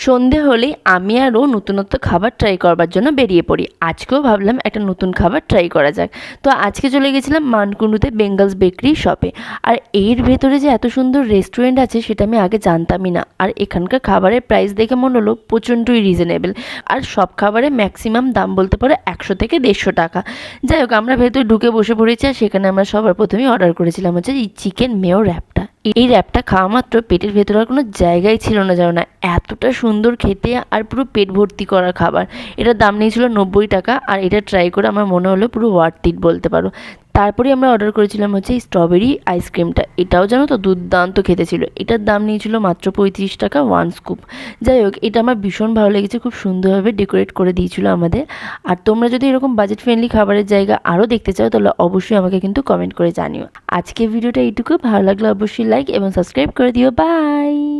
সন্ধে হলেই আমি আরও নতুনত্ব খাবার ট্রাই করবার জন্য বেরিয়ে পড়ি। আজকেও ভাবলাম একটা নতুন খাবার ট্রাই করা যাক। তো আজকে চলে গেছিলাম মানকুণ্ডুতে বেঙ্গলস বেকারি শপে। আর এর ভেতরে যে এত সুন্দর রেস্টুরেন্ট আছে সেটা আমি আগে জানতামই না। আর এখানকার খাবারের প্রাইস দেখে মনে হলো প্রচণ্ডই রিজনেবল। আর সব খাবারের ম্যাক্সিমাম দাম বলতে পারো 100 থেকে 150 টাকা। যাই হোক, আমরা ভেতরে ঢুকে বসে পড়েছি। আর সেখানে আমরা সবার প্রথমেই অর্ডার করেছিলাম হচ্ছে এই চিকেন মেয়ো র্যাপটা। এই র্যাপটা খাওয়া মাত্র পেটের ভেতরে আর কোনো জায়গায় ছিল না, জানো না, এতটা সুন্দর খেতে আর পুরো পেট ভর্তি করা খাবার। এটার দাম নিয়েছিল 90 টাকা। আর এটা ট্রাই করে আমার মনে হলো পুরো ওয়ার্থ ইট বলতে পারো। তারপরে আমরা অর্ডার করেছিলাম হচ্ছে এই স্ট্রবেরি আইসক্রিমটা। এটাও জানো তো দুর্দান্ত খেতে ছিল। এটার দাম নিয়েছিল মাত্র 35 টাকা 1 স্কুপ। যাই হোক, এটা আমার ভীষণ ভালো লেগেছে, খুব সুন্দরভাবে ডেকোরেট করে দিয়েছিল আমাদের। আর তোমরা যদি এরকম বাজেট ফ্রেন্ডলি খাবারের জায়গা আরও দেখতে চাও তাহলে অবশ্যই আমাকে কিন্তু কমেন্ট করে জানিও। আজকে ভিডিওটা এইটুকু। ভালো লাগলে অবশ্যই লাইক এবং সাবস্ক্রাইব করে দিও। বাই।